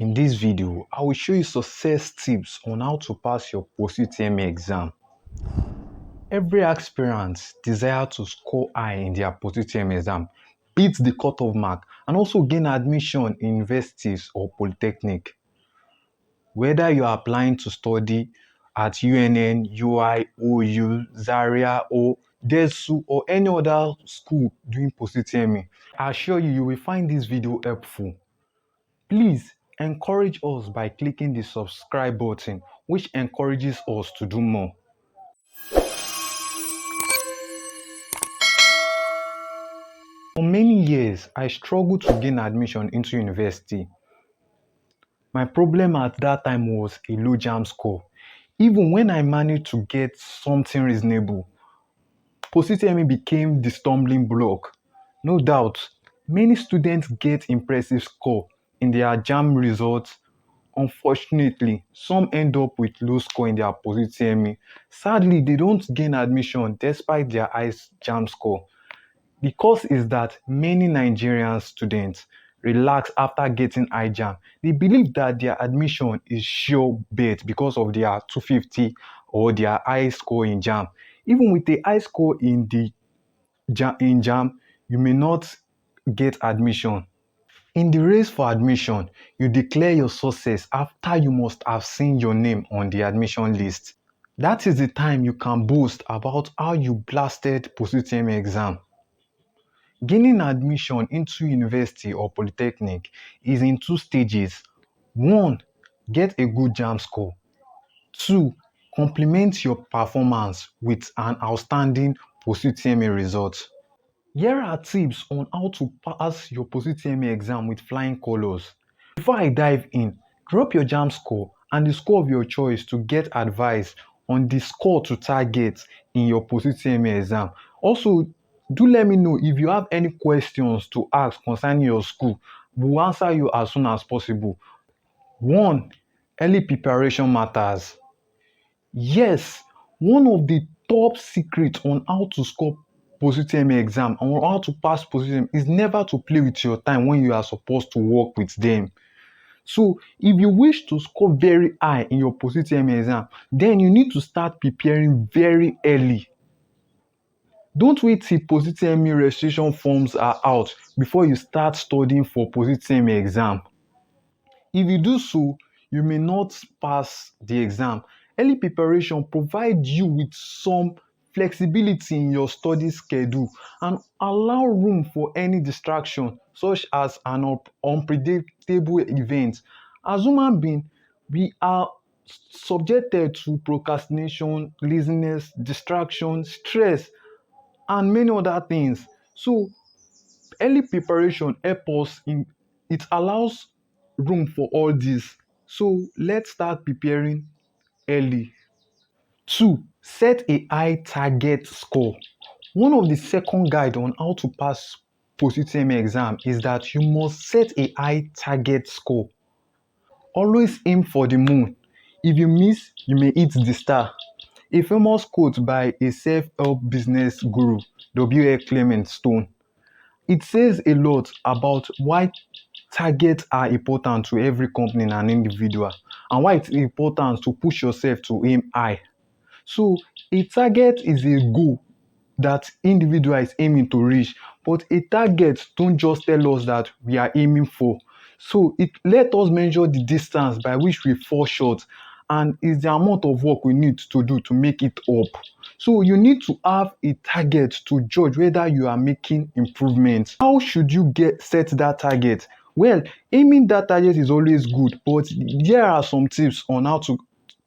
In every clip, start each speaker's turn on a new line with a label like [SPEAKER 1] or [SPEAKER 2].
[SPEAKER 1] In this video, I will show you success tips on how to pass your POST UTME exam. Every aspirant desires to score high in their POST UTME exam, beat the cutoff mark, and also gain admission in universities or polytechnic. Whether you are applying to study at UNN, UI, OU, Zaria, or DESU, or any other school doing POST UTME, I assure you, you will find this video helpful. Please encourage us by clicking the subscribe button, which encourages us to do more. For many years, I struggled to gain admission into university. My problem at that time was a low jamb score. Even when I managed to get something reasonable, POST UTME became the stumbling block. No doubt, many students get impressive score in their jamb results. Unfortunately, some end up with low score in their POST UTME. Sadly, they don't gain admission despite their high jamb score. The cause is that many Nigerian students relax after getting high jamb. They believe that their admission is sure bet because of their 250 or their high score in jamb. Even with a high score in jamb, you may not get admission. In the race for admission, you declare your success after you must have seen your name on the admission list. That is the time you can boast about how you blasted POST UTME exam. Gaining admission into university or polytechnic is in two stages. 1. Get a good jamb score. 2. Complement your performance with an outstanding POST UTME result. Here are tips on how to pass your POST UTME exam with flying colors. Before I dive in, drop your jamb score and the score of your choice to get advice on the score to target in your POST UTME exam. Also, do let me know if you have any questions to ask concerning your school. We'll answer you as soon as possible. 1. Early preparation matters. Yes, one of the top secrets on how to score POST UTME exam and how to pass POST UTME is never to play with your time when you are supposed to work with them. So, if you wish to score very high in your POST UTME exam, then you need to start preparing very early. Don't wait till POST UTME registration forms are out before you start studying for POST UTME exam. If you do so, you may not pass the exam. Early preparation provides you with some flexibility in your study schedule and allow room for any distraction such as an unpredictable event. As human beings, we are subjected to procrastination, laziness, distraction, stress, and many other things. So early preparation helps us in it allows room for all this. So let's start preparing early. 2. Set a high target score. One of the second guide on how to pass POST UTME exam is that you must set a high target score. Always aim for the moon. If you miss, you may hit the star. A famous quote by a self-help business guru, W.A. Clement Stone. It says a lot about why targets are important to every company and an individual, and why it's important to push yourself to aim high. So, a target is a goal that individual is aiming to reach, but a target don't just tell us that we are aiming for. So, it let us measure the distance by which we fall short, and is the amount of work we need to do to make it up. So you need to have a target to judge whether you are making improvements. How should you set that target? Well, aiming that target is always good, but there are some tips on how to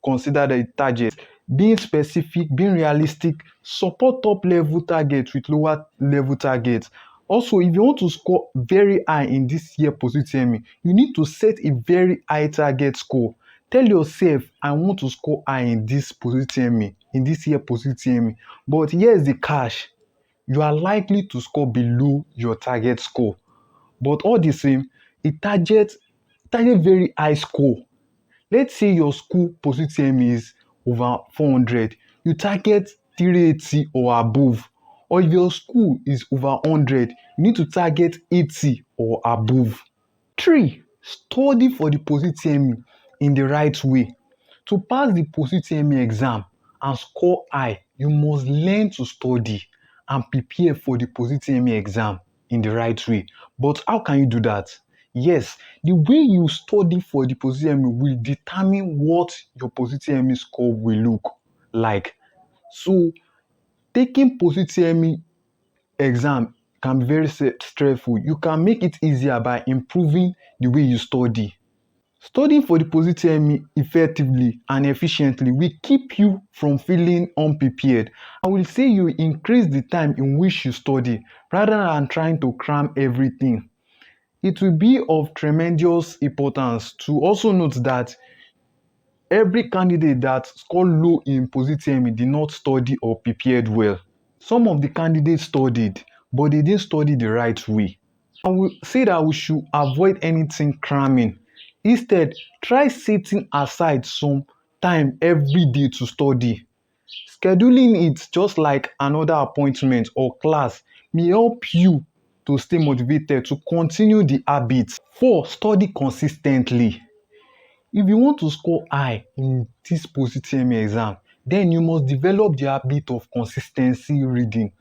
[SPEAKER 1] consider the target. Being specific, being realistic, support top level targets with lower level targets. Also, if you want to score very high in this year POST UTME, you need to set a very high target score. Tell yourself, I want to score high in this POST UTME, in this year POST UTME. But here's the catch. You are likely to score below your target score. But all the same, a target very high score. Let's say your school POST UTME is over 400. You target 380 or above. Or if your school is over 100, you need to target 80 or above. 3. Study for the POST UTME in the right way. To pass the POST UTME exam and score high, you must learn to study and prepare for the POST UTME exam in the right way. But how can you do that? Yes, the way you study for the POST UTME will determine what your POST UTME score will look like. So, taking POST UTME exam can be very stressful. You can make it easier by improving the way you study. Studying for the POST UTME effectively and efficiently will keep you from feeling unprepared. I will say you increase the time in which you study rather than trying to cram everything. It will be of tremendous importance to also note that every candidate that scored low in POST UTME did not study or prepared well. Some of the candidates studied, but they didn't study the right way. I will say that we should avoid anything cramming. Instead, try setting aside some time every day to study. Scheduling it just like another appointment or class may help you to stay motivated to continue the habit. 4. Study consistently. If you want to score high in this POST UTME exam, then you must develop the habit of consistency reading.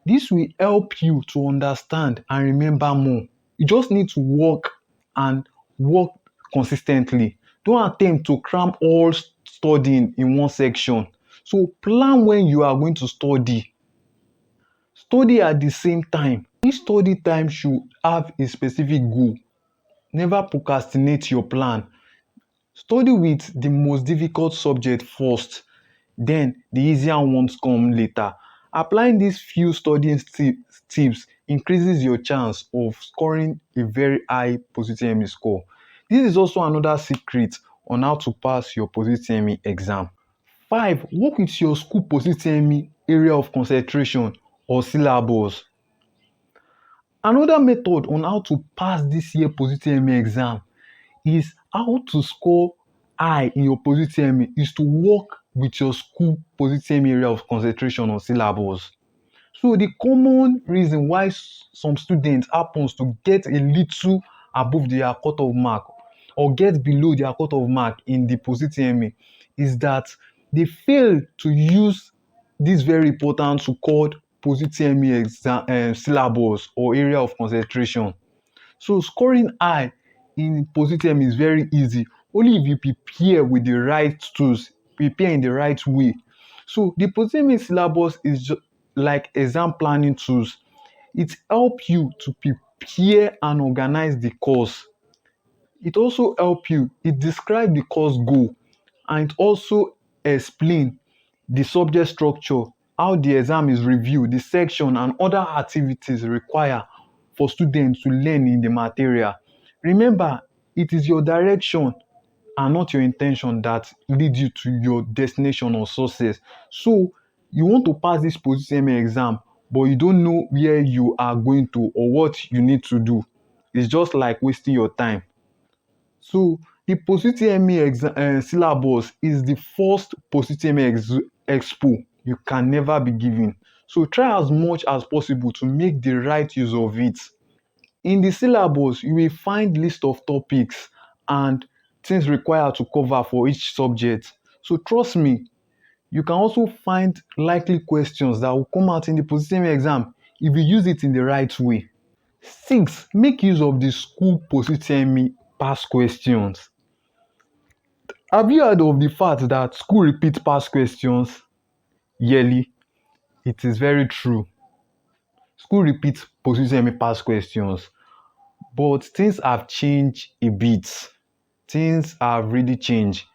[SPEAKER 1] This will help you to understand and remember more. You just need to work consistently. Don't attempt to cram all studying in one section. So plan when you are going to study. Study at the same time. Each study time should have a specific goal. Never procrastinate your plan. Study with the most difficult subject first, then the easier ones come later. Applying these few studying tips increases your chance of scoring a very high POST UTME score. This is also another secret on how to pass your POST UTME exam. 5. Work with your school POST UTME area of concentration or syllabus. Another method on how to pass this year POST UTME exam is how to score high in your POST UTME is to work with your school POST UTME area of concentration or syllabus. So the common reason why some students happens to get a little above their cutoff mark or get below their cutoff mark in the POST UTME is that they fail to use this very important so-called POST UTME exam syllabus or area of concentration. So scoring high in POST UTME is very easy only if you prepare with the right tools, prepare in the right way. So the POST UTME syllabus is just like exam planning tools. It helps you to prepare and organize the course. It also helps you, it describes the course goal and it also explain the subject structure, how the exam is reviewed, the section and other activities required for students to learn in the material. Remember, it is your direction and not your intention that lead you to your destination or success. So you want to pass this POST UTME exam, but you don't know where you are going to or what you need to do. It's just like wasting your time. So the POST UTME syllabus is the first POST UTME expo you can never be given. So try as much as possible to make the right use of it. In the syllabus, you will find list of topics and things required to cover for each subject. So trust me, you can also find likely questions that will come out in the POST UTME exam if you use it in the right way. 6. Make use of the school POST UTME past questions. Have you heard of the fact that school repeat past questions yearly? It is very true. School repeats POST UTME past questions, but things have changed a bit. Things have really changed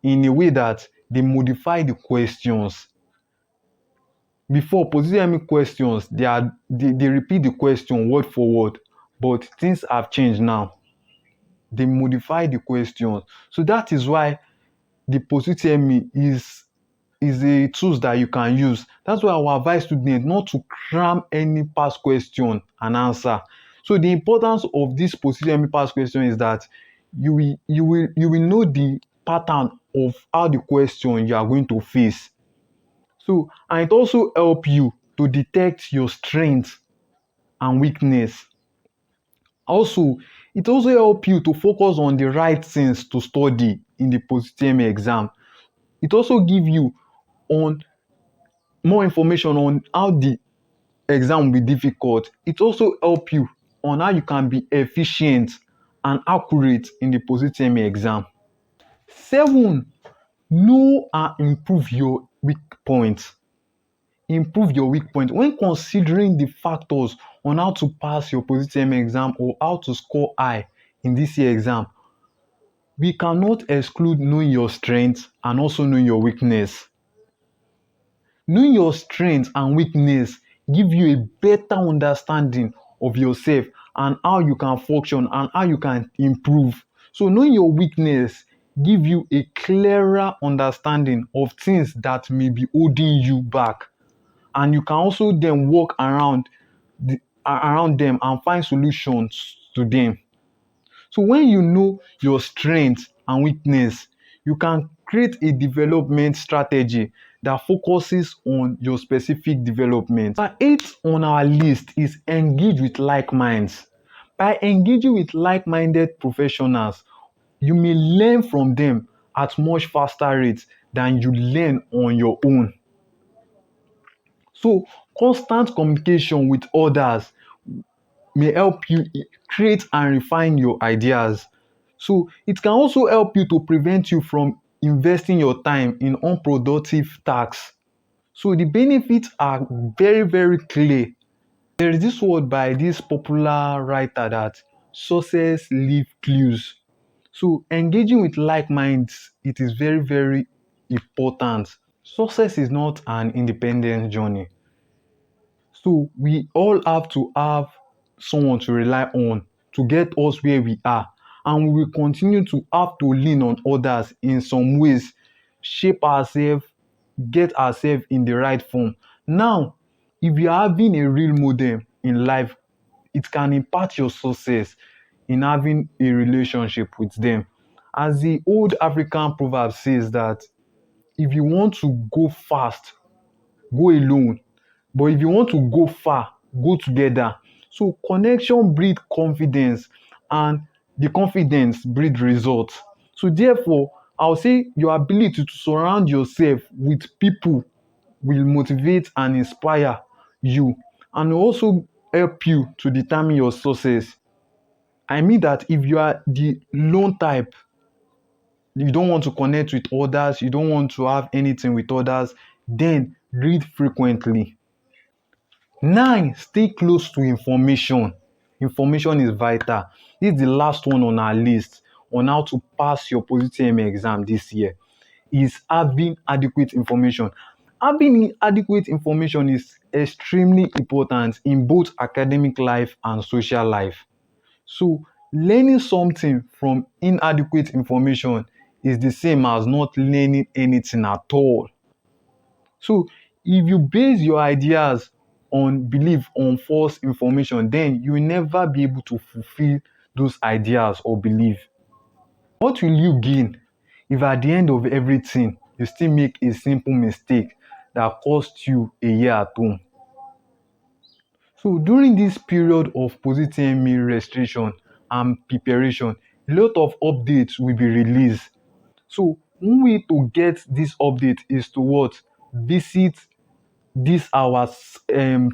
[SPEAKER 1] in a way that they modify the questions. Before POST UTME questions, they repeat the question word for word, but things have changed now. They modify the questions. So that is why the POST UTME is a tools that you can use. That's why I will advise students not to cram any past question and answer. So the importance of this POST UTME past question is that you will know the pattern of how the question you are going to face. So and it also help you to detect your strength and weakness. Also, It also helps you to focus on the right things to study in the post UTME exam. It also gives you on more information on how the exam will be difficult. It also helps you on how you can be efficient and accurate in the post UTME exam. 7. Know and improve your weak points. Improve your weak point when considering the factors on how to pass your post UTME exam or how to score high in this year exam. We cannot exclude knowing your strengths and also knowing your weakness. Knowing your strengths and weakness give you a better understanding of yourself and how you can function and how you can improve. So knowing your weakness give you a clearer understanding of things that may be holding you back, and you can also then work around them and find solutions to them. So when you know your strengths and weakness, you can create a development strategy that focuses on your specific development. Number 8 on our list is engage with like minds. By engaging with like-minded professionals, you may learn from them at much faster rates than you learn on your own. So constant communication with others may help you create and refine your ideas. So it can also help you to prevent you from investing your time in unproductive tasks. So the benefits are very, very clear. There is this word by this popular writer that success leave clues. So engaging with like minds, it is very, very important. Success is not an independent journey. So we all have to have someone to rely on to get us where we are. And we will continue to have to lean on others in some ways, shape ourselves, get ourselves in the right form. Now, if you are having a real model in life, it can impact your success in having a relationship with them. As the old African proverb says that if you want to go fast, go alone. But if you want to go far, go together. So connection breeds confidence, and the confidence breeds results. So therefore, I'll say your ability to surround yourself with people will motivate and inspire you, and will also help you to determine your success. I mean that if you are the lone type, you don't want to connect with others, you don't want to have anything with others, then read frequently. 9. Stay close to information. Information is vital. This is the last one on our list on how to pass your post UTME exam this year, is having adequate information. Having adequate information is extremely important in both academic life and social life. So learning something from inadequate information is the same as not learning anything at all. So if you base your ideas on belief on false information, then you will never be able to fulfill those ideas or belief. What will you gain if at the end of everything you still make a simple mistake that cost you a year at home? So during this period of post UTME registration and preparation, a lot of updates will be released. So one way to get this update is to what? Visit this our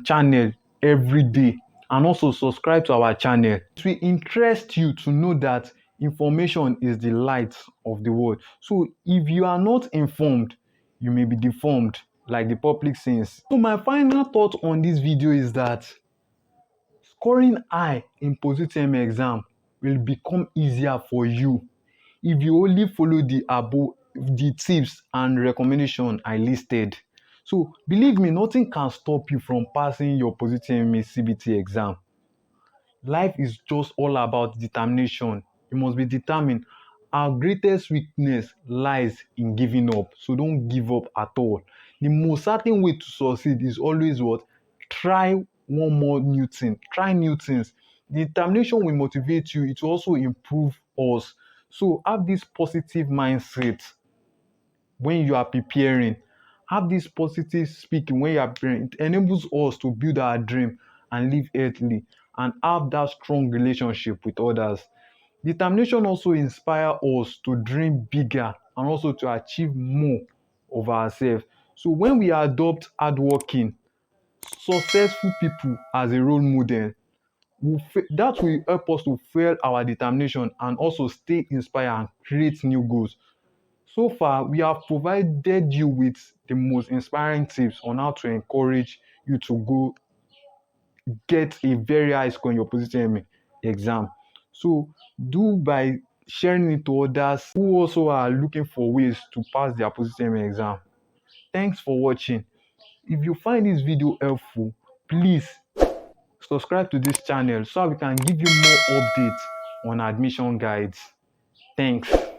[SPEAKER 1] channel every day, and also subscribe to our channel. It will interest you to know that information is the light of the world. So if you are not informed, you may be deformed, like the public says. So my final thought on this video is that scoring high in post UTME exam will become easier for you if you only follow the tips and recommendation I listed. So believe me, nothing can stop you from passing your post UTME CBT exam. Life is just all about determination. You must be determined. Our greatest weakness lies in giving up. So don't give up at all. The most certain way to succeed is always what? Try one more new thing. Try new things. The determination will motivate you. It will also improve us. So have this positive mindset when you are preparing. Have this positive speaking when you are preparing. It enables us to build our dream and live earthly. and have that strong relationship with others. Determination also inspire us to dream bigger and also to achieve more of ourselves. So when we adopt hardworking, successful people as a role model, that will help us to fuel our determination and also stay inspired and create new goals. So far, we have provided you with the most inspiring tips on how to encourage you to go get a very high score in your post UTME exam. So do by sharing it to others who also are looking for ways to pass their post UTME exam. Thanks for watching. If you find this video helpful, please subscribe to this channel so we can give you more updates on admission guides. Thanks.